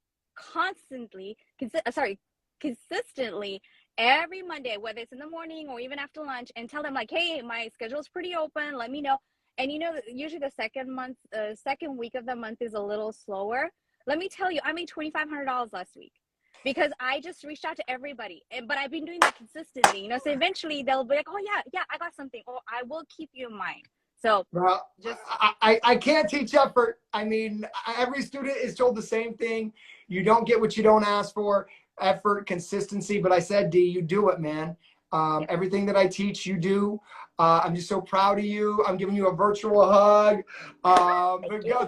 G: consistently every Monday, whether it's in the morning or even after lunch, and tell them like, hey, my schedule's pretty open, let me know. And you know, usually the second week of the month is a little slower. Let me tell you, I made $2,500 last week because I just reached out to everybody. But I've been doing that consistently, you know, so eventually they'll be like, oh yeah, I got something, or I will keep you in mind. So just
A: I can't teach effort. I mean, every student is told the same thing. You don't get what you don't ask for. Effort, consistency. But I said, D, you do it, man. Everything that I teach, you do. I'm just so proud of you. I'm giving you a virtual hug.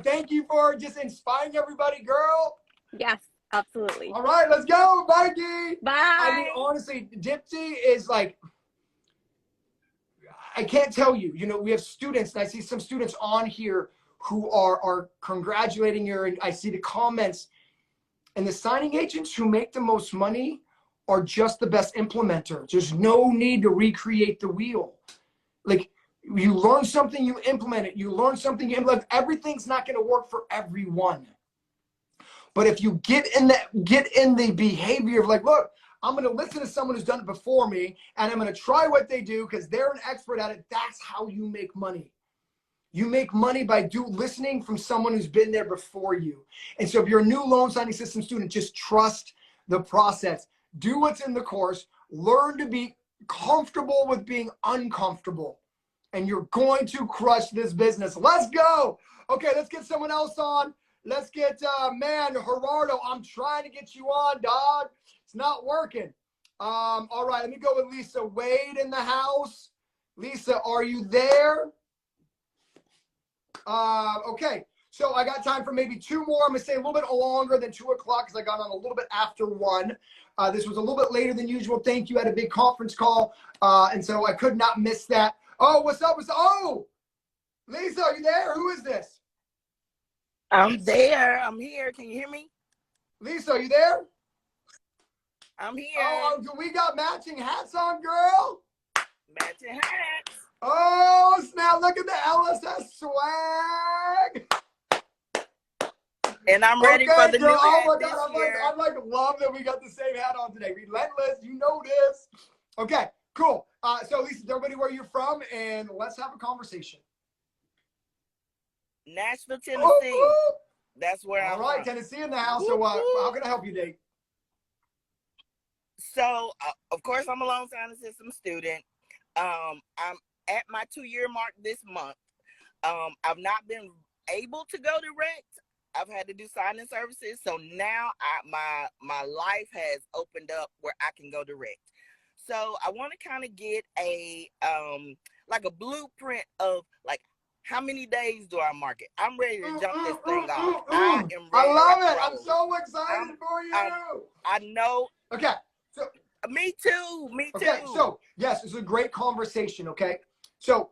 A: Thank you for just inspiring everybody, girl.
G: Yes, absolutely.
A: All right, let's go, Mikey.
G: Bye.
A: I mean, honestly, Dipsy is like, I can't tell you, you know, we have students, and I see some students on here who are congratulating you, and I see the comments. And the signing agents who make the most money are just the best implementers. There's no need to recreate the wheel. Like, you learn something, you implement it. You learn something, you implement it. Everything's not going to work for everyone. But if you get in the behavior of like, look, I'm going to listen to someone who's done it before me, and I'm going to try what they do because they're an expert at it. That's how you make money. You make money by listening from someone who's been there before you. And so if you're a new loan signing system student, just trust the process. Do what's in the course. Learn to be comfortable with being uncomfortable. And you're going to crush this business. Let's go. Okay, let's get someone else on. Let's get, man, Gerardo. I'm trying to get you on, dog. It's not working. All right, let me go with Lisa Wade in the house. Lisa, are you there? Okay, so I got time for maybe 2 more. I'm gonna stay a little bit longer than 2 o'clock because I got on a little bit after 1. This was a little bit later than usual. Thank you. I had a big conference call, and so I could not miss that. Oh, what's up? Oh, Lisa, are you there? Who is this?
H: I'm there. I'm here. Can you hear me?
A: Lisa, are you there?
H: I'm here.
A: Oh, we got matching hats on, girl.
H: Matching hats.
A: Oh, snap. Look at the LSS swag.
H: And I'm ready for the
A: girl.
H: new hat
A: Oh my
H: this
A: God,
H: year.
A: I love that we got the same hat on today. Relentless, you know this. Okay, cool. So Lisa, tell everybody where you're from, and let's have a conversation.
H: Nashville, Tennessee.
A: Ooh.
H: That's where I'm from.
A: All right, Tennessee in the house. So how can I help you, Dave?
H: So, of course, I'm a loan signing system student. I'm at my 2-year mark this month. I've not been able to go direct. I've had to do signing services. So now my life has opened up where I can go direct. So I want to kind of get a like a blueprint of like how many days do I market? I'm ready to jump this thing off. I am ready.
A: I love it. I'm so excited for you.
H: I know.
A: Okay. So
H: me too. Me too.
A: Okay. So yes, it's a great conversation. Okay. So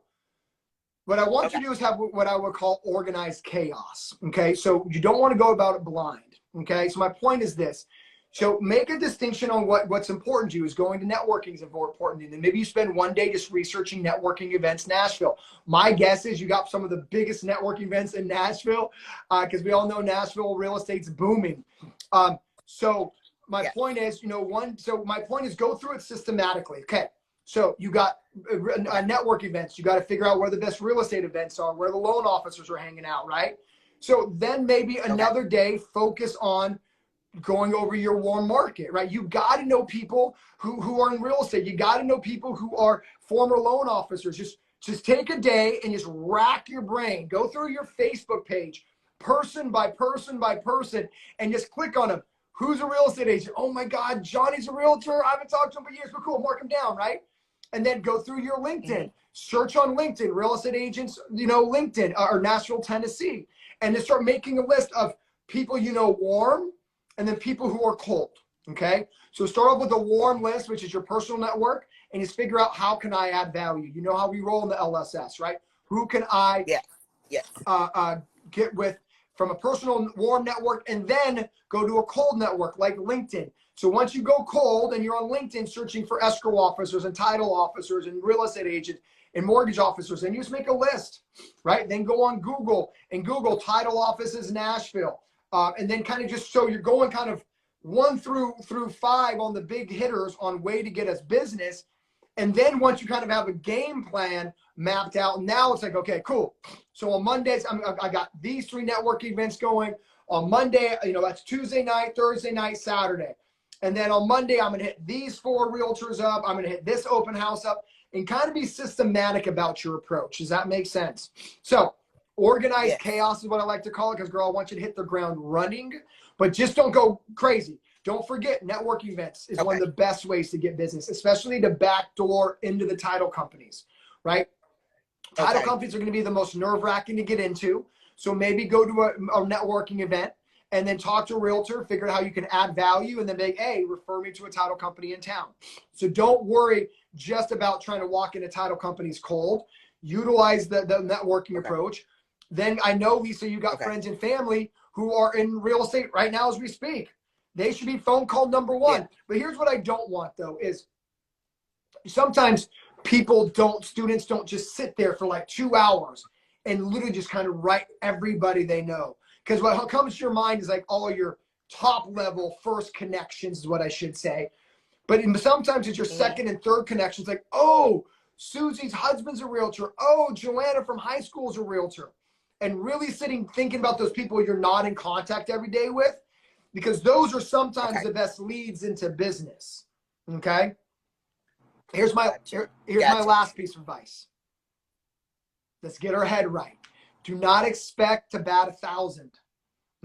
A: what I want you to do is have what I would call organized chaos. Okay. So you don't want to go about it blind. Okay. So my point is this. So make a distinction on what's important to you. Is going to networking is important to you. And maybe you spend one day just researching networking events Nashville. My guess is you got some of the biggest networking events in Nashville because we all know Nashville real estate's booming. So my point is, my point is go through it systematically. Okay. So you got network events. You got to figure out where the best real estate events are, where the loan officers are hanging out, right? So then maybe another day focus on going over your warm market, right? You got to know people who are in real estate. You got to know people who are former loan officers. Just take a day and just rack your brain. Go through your Facebook page, person by person by person, and just click on them. Who's a real estate agent? Oh my God, Johnny's a realtor. I haven't talked to him for years, but cool, mark him down, right? And then go through your LinkedIn. Search on LinkedIn, real estate agents, LinkedIn or Nashville, Tennessee. And then start making a list of people warm, and then people who are cold, okay? So start off with a warm list, which is your personal network, and just figure out how can I add value. You know how we roll in the LSS, right? Who can I get with from a personal warm network, and then go to a cold network like LinkedIn. So once you go cold and you're on LinkedIn searching for escrow officers and title officers and real estate agents and mortgage officers, and you just make a list, right? Then go on Google and Google title offices Nashville. And then kind of just so you're going kind of 1 through 5 on the big hitters on way to get us business. And then once you kind of have a game plan mapped out, now it's like, okay, cool. So on Mondays, I got these 3 network events going. On Monday, that's Tuesday night, Thursday night, Saturday. And then on Monday, I'm going to hit these 4 realtors up. I'm going to hit this open house up and kind of be systematic about your approach. Does that make sense? So organized chaos is what I like to call it because, girl, I want you to hit the ground running, but just don't go crazy. Don't forget, networking events is one of the best ways to get business, especially to backdoor into the title companies, right? Title companies are going to be the most nerve-wracking to get into. So maybe go to a networking event and then talk to a realtor, figure out how you can add value, and then be, hey, refer me to a title company in town. So don't worry just about trying to walk into title companies cold. Utilize the networking approach. Then I know, Lisa, you got friends and family who are in real estate right now as we speak. They should be phone call number one. Yeah. But here's what I don't want, though, is sometimes students don't just sit there for like 2 hours and literally just kind of write everybody they know. Because what comes to your mind is like all your top level first connections is what I should say. But sometimes it's your second and third connections, like, oh, Susie's husband's a realtor. Oh, Joanna from high school is a realtor. And really thinking about those people you're not in contact every day with, because those are sometimes the best leads into business. Okay? Here's my last piece of advice. Let's get our head right. Do not expect to bat 1,000.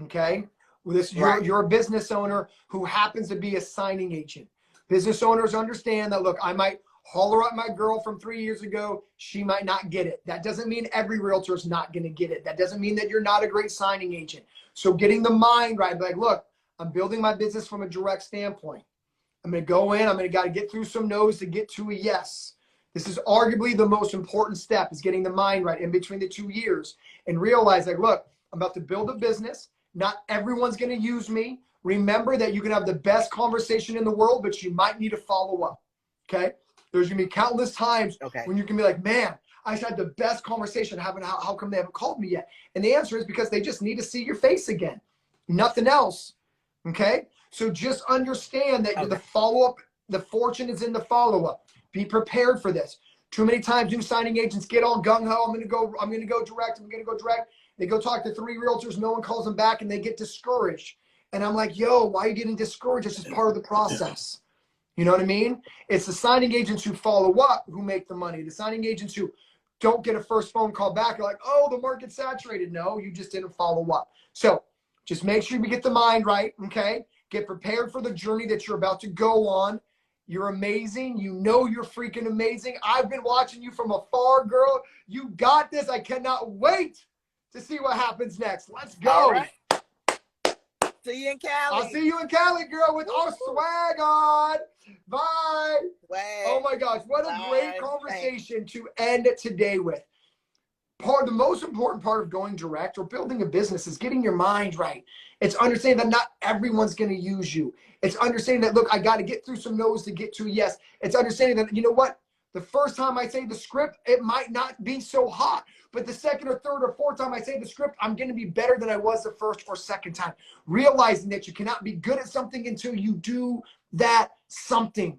A: Okay? You're a business owner who happens to be a signing agent. Business owners understand that, look, I might holler at my girl from 3 years ago. She might not get it. That doesn't mean every realtor is not going to get it. That doesn't mean that you're not a great signing agent. So getting the mind right, like, look, I'm building my business from a direct standpoint. I'm going to go in. I'm going to got to get through some no's to get to a yes. This is arguably the most important step, is getting the mind right in between the 2 years and realize, like, look, I'm about to build a business. Not everyone's going to use me. Remember that you can have the best conversation in the world, but you might need to follow up. Okay? There's going to be countless times when you can be like, man, I just had the best conversation. How come they haven't called me yet? And the answer is because they just need to see your face again. Nothing else. Okay? So just understand that the follow-up, the fortune is in the follow-up. Be prepared for this. Too many times new signing agents get all gung-ho. I'm going to go direct. They go talk to 3 realtors. No one calls them back and they get discouraged. And I'm like, yo, why are you getting discouraged? It's just part of the process. You know what I mean? It's the signing agents who follow up who make the money. The signing agents who don't get a first phone call back are like, oh, the market's saturated. No, you just didn't follow up. So just make sure you get the mind right, okay? Get prepared for the journey that you're about to go on. You're amazing. You know you're freaking amazing. I've been watching you from afar, girl. You got this. I cannot wait to see what happens next. Let's go.
H: All right. See you in Cali.
A: I'll see you in Cali, girl, with our swag on. Bye.
H: Swag.
A: Oh my gosh, what a great conversation to end today with. The most important part of going direct or building a business is getting your mind right. It's understanding that not everyone's going to use you. It's understanding that, look, I got to get through some no's to get to a yes. It's understanding that, you know what? The first time I say the script, it might not be so hot. But the second or third or fourth time I say the script, I'm going to be better than I was the first or second time. Realizing that you cannot be good at something until you do that something.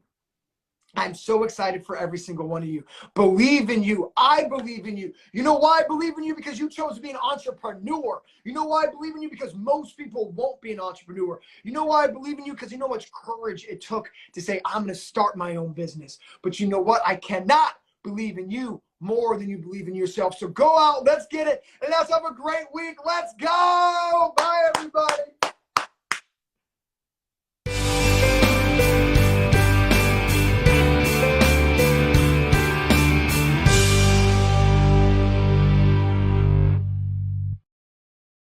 A: I'm so excited for every single one of you. Believe in you. I believe in you. You know why I believe in you? Because you chose to be an entrepreneur. You know why I believe in you? Because most people won't be an entrepreneur. You know why I believe in you? Because you know how much courage it took to say, I'm going to start my own business. But you know what? I cannot believe in you more than you believe in yourself. So go out, let's get it, and let's have a great week. Let's go.